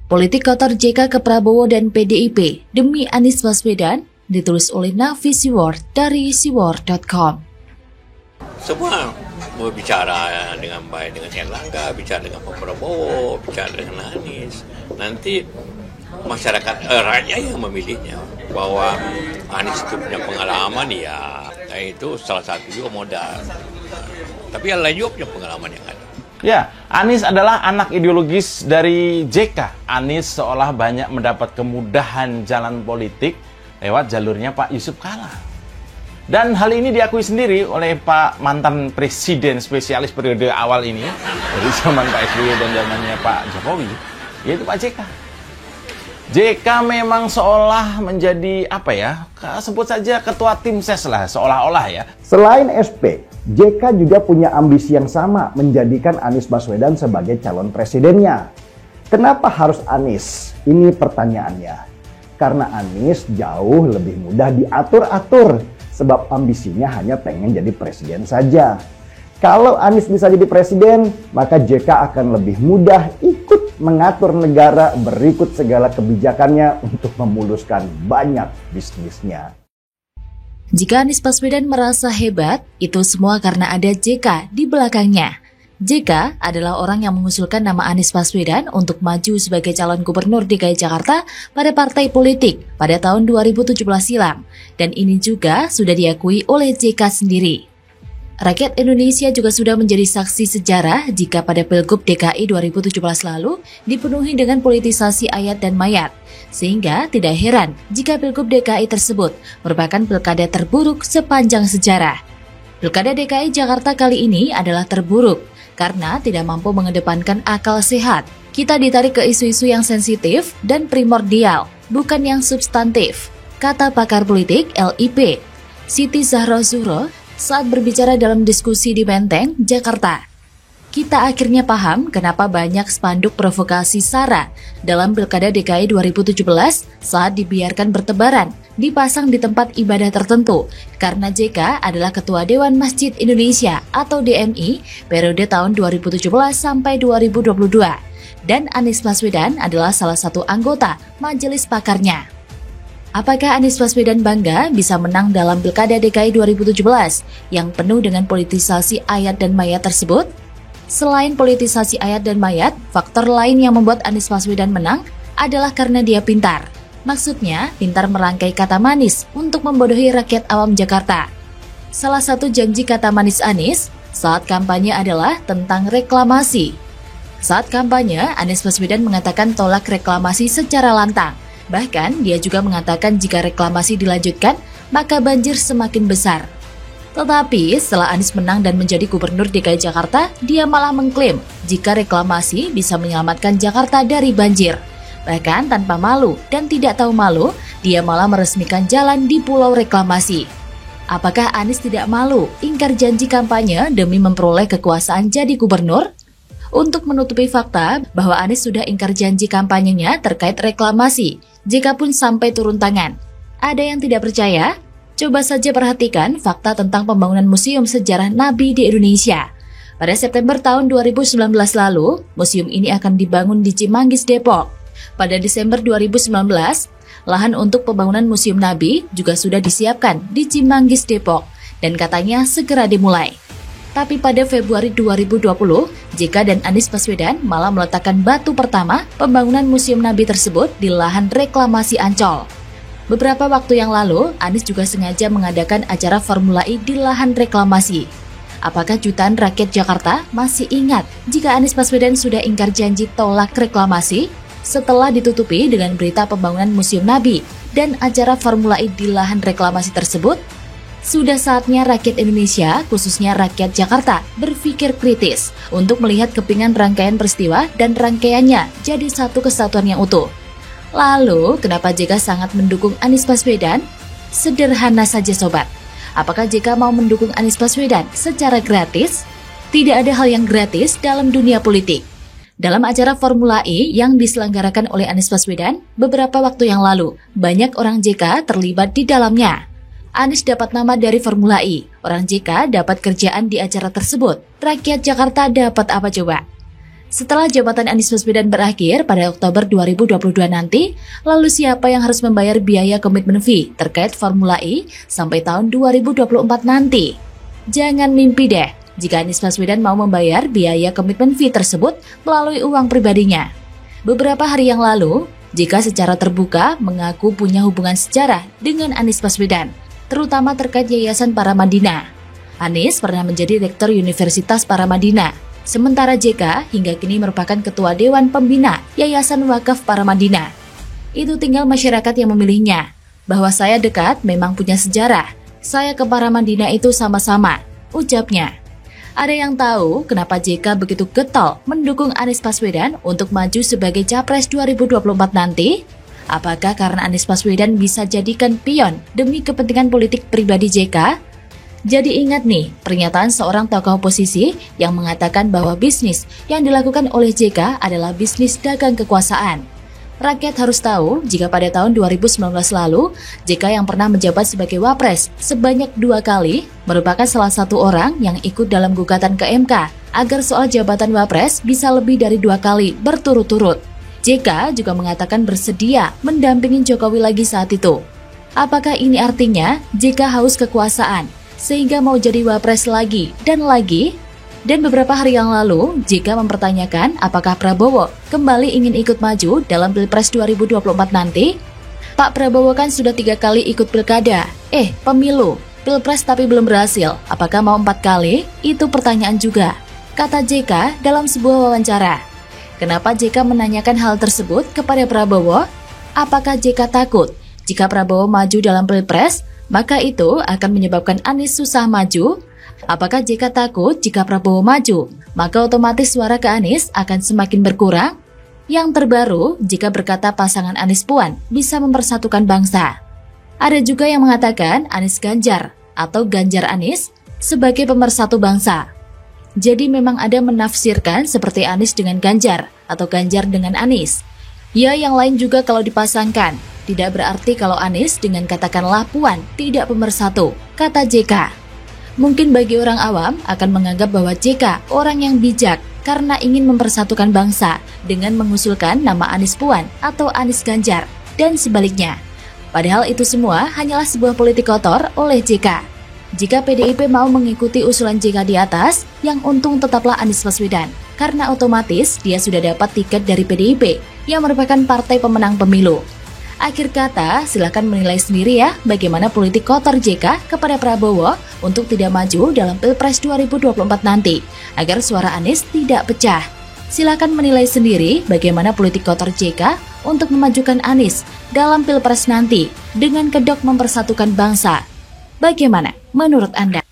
Politik kotor JK ke Prabowo dan PDIP demi Anies Baswedan ditulis oleh Nafi Siward dari siward.com. Semua berbicara dengan baik dengan Erlangga, bicara dengan Pak Prabowo, bicara dengan Anies. Nanti masyarakat rakyat yang memilihnya, bahwa Anies itu punya pengalaman ya, itu salah satu juga modal. Tapi yang lain juga punya pengalaman yang ada. Ya, Anies adalah anak ideologis dari JK. Anies seolah banyak mendapat kemudahan jalan politik lewat jalurnya Pak Yusuf Kalla. Dan hal ini diakui sendiri oleh Pak mantan presiden spesialis periode awal ini, dari zaman Pak SBY dan zamannya Pak Jokowi, yaitu Pak JK. JK memang seolah menjadi sebut saja ketua tim ses lah, seolah-olah ya. Selain SP, JK juga punya ambisi yang sama, menjadikan Anies Baswedan sebagai calon presidennya. Kenapa harus Anies? Ini pertanyaannya. Karena Anies jauh lebih mudah diatur-atur, sebab ambisinya hanya pengen jadi presiden saja. Kalau Anies bisa jadi presiden, maka JK akan lebih mudah ikut mengatur negara, berikut segala kebijakannya untuk memuluskan banyak bisnisnya. Jika Anies Baswedan merasa hebat, itu semua karena ada JK di belakangnya. JK adalah orang yang mengusulkan nama Anies Baswedan untuk maju sebagai calon gubernur DKI Jakarta pada partai politik pada tahun 2017 silam. Dan ini juga sudah diakui oleh JK sendiri. Rakyat Indonesia juga sudah menjadi saksi sejarah jika pada Pilgub DKI 2017 lalu dipenuhi dengan politisasi ayat dan mayat. Sehingga tidak heran jika Pilgub DKI tersebut merupakan pilkada terburuk sepanjang sejarah. Pilkada DKI Jakarta kali ini adalah terburuk karena tidak mampu mengedepankan akal sehat. Kita ditarik ke isu-isu yang sensitif dan primordial, bukan yang substantif, kata pakar politik LIP, Siti Zahra Zuhro, saat berbicara dalam diskusi di Menteng, Jakarta. Kita akhirnya paham kenapa banyak spanduk provokasi SARA dalam Pilkada DKI 2017 saat dibiarkan bertebaran, dipasang di tempat ibadah tertentu, karena JK adalah Ketua Dewan Masjid Indonesia atau DMI periode tahun 2017 sampai 2022, dan Anies Baswedan adalah salah satu anggota majelis pakarnya. Apakah Anies Baswedan bangga bisa menang dalam Pilkada DKI 2017 yang penuh dengan politisasi ayat dan mayat tersebut? Selain politisasi ayat dan mayat, faktor lain yang membuat Anies Baswedan menang adalah karena dia pintar. Maksudnya, pintar merangkai kata manis untuk membodohi rakyat awam Jakarta. Salah satu janji kata manis Anies saat kampanye adalah tentang reklamasi. Saat kampanye, Anies Baswedan mengatakan tolak reklamasi secara lantang. Bahkan, dia juga mengatakan jika reklamasi dilanjutkan, maka banjir semakin besar. Tetapi, setelah Anies menang dan menjadi gubernur DKI Jakarta, dia malah mengklaim jika reklamasi bisa menyelamatkan Jakarta dari banjir. Bahkan tanpa malu dan tidak tahu malu, dia malah meresmikan jalan di Pulau Reklamasi. Apakah Anies tidak malu ingkar janji kampanye demi memperoleh kekuasaan jadi gubernur? Untuk menutupi fakta bahwa Anies sudah ingkar janji kampanyenya terkait reklamasi, JK pun sampai turun tangan. Ada yang tidak percaya? Coba saja perhatikan fakta tentang pembangunan Museum Sejarah Nabi di Indonesia. Pada September tahun 2019 lalu, museum ini akan dibangun di Cimanggis, Depok. Pada Desember 2019, lahan untuk pembangunan Museum Nabi juga sudah disiapkan di Cimanggis, Depok, dan katanya segera dimulai. Tapi pada Februari 2020, JK dan Anies Baswedan malah meletakkan batu pertama pembangunan Museum Nabi tersebut di lahan reklamasi Ancol. Beberapa waktu yang lalu, Anies juga sengaja mengadakan acara Formula E di lahan reklamasi. Apakah jutaan rakyat Jakarta masih ingat jika Anies Baswedan sudah ingkar janji tolak reklamasi setelah ditutupi dengan berita pembangunan Museum Nabi dan acara Formula E di lahan reklamasi tersebut? Sudah saatnya rakyat Indonesia, khususnya rakyat Jakarta, berpikir kritis untuk melihat kepingan rangkaian peristiwa dan rangkaiannya jadi satu kesatuan yang utuh. Lalu, kenapa JK sangat mendukung Anies Baswedan? Sederhana saja sobat. Apakah JK mau mendukung Anies Baswedan secara gratis? Tidak ada hal yang gratis dalam dunia politik. Dalam acara Formula E yang diselenggarakan oleh Anies Baswedan beberapa waktu yang lalu, banyak orang JK terlibat di dalamnya. Anies dapat nama dari Formula E, orang JK dapat kerjaan di acara tersebut. Rakyat Jakarta dapat apa coba? Setelah jabatan Anies Baswedan berakhir pada Oktober 2022 nanti, lalu siapa yang harus membayar biaya komitmen fee terkait Formula E sampai tahun 2024 nanti? Jangan mimpi deh jika Anies Baswedan mau membayar biaya komitmen fee tersebut melalui uang pribadinya. Beberapa hari yang lalu, JK secara terbuka mengaku punya hubungan sejarah dengan Anies Baswedan, terutama terkait Yayasan Paramadina. Anies pernah menjadi rektor Universitas Paramadina, sementara JK hingga kini merupakan Ketua Dewan Pembina Yayasan Wakaf Paramadina. Itu tinggal masyarakat yang memilihnya. Bahwa saya dekat memang punya sejarah. Saya ke Paramadina itu sama-sama, ucapnya. Ada yang tahu kenapa JK begitu getol mendukung Anies Baswedan untuk maju sebagai Capres 2024 nanti? Apakah karena Anies Baswedan bisa jadikan pion demi kepentingan politik pribadi JK? Jadi ingat nih, pernyataan seorang tokoh oposisi yang mengatakan bahwa bisnis yang dilakukan oleh JK adalah bisnis dagang kekuasaan. Rakyat harus tahu jika pada tahun 2019 lalu, JK yang pernah menjabat sebagai Wapres sebanyak 2 kali merupakan salah satu orang yang ikut dalam gugatan ke MK agar soal jabatan Wapres bisa lebih dari 2 kali berturut-turut. JK juga mengatakan bersedia mendampingi Jokowi lagi saat itu. Apakah ini artinya JK haus kekuasaan sehingga mau jadi Wapres lagi dan lagi? Dan beberapa hari yang lalu, JK mempertanyakan apakah Prabowo kembali ingin ikut maju dalam Pilpres 2024 nanti? Pak Prabowo kan sudah 3 kali ikut pilkada, pemilu, Pilpres tapi belum berhasil, apakah mau 4 kali? Itu pertanyaan juga, kata JK dalam sebuah wawancara. Kenapa JK menanyakan hal tersebut kepada Prabowo? Apakah JK takut jika Prabowo maju dalam Pilpres, maka itu akan menyebabkan Anies susah maju? Apakah JK takut jika Prabowo maju, maka otomatis suara ke Anies akan semakin berkurang? Yang terbaru, jika berkata pasangan Anies Puan bisa mempersatukan bangsa. Ada juga yang mengatakan Anies Ganjar atau Ganjar Anies sebagai pemersatu bangsa. Jadi memang ada menafsirkan seperti Anies dengan Ganjar atau Ganjar dengan Anies. Ya, yang lain juga kalau dipasangkan. Tidak berarti kalau Anies dengan katakanlah Puan tidak pemersatu, kata JK. Mungkin bagi orang awam akan menganggap bahwa JK orang yang bijak karena ingin mempersatukan bangsa dengan mengusulkan nama Anies Puan atau Anies Ganjar, dan sebaliknya. Padahal itu semua hanyalah sebuah politik kotor oleh JK. Jika PDIP mau mengikuti usulan JK di atas, yang untung tetaplah Anies Baswedan, karena otomatis dia sudah dapat tiket dari PDIP yang merupakan partai pemenang pemilu. Akhir kata, silakan menilai sendiri ya bagaimana politik kotor JK kepada Prabowo untuk tidak maju dalam Pilpres 2024 nanti, agar suara Anies tidak pecah. Silakan menilai sendiri bagaimana politik kotor JK untuk memajukan Anies dalam Pilpres nanti dengan kedok mempersatukan bangsa. Bagaimana menurut Anda?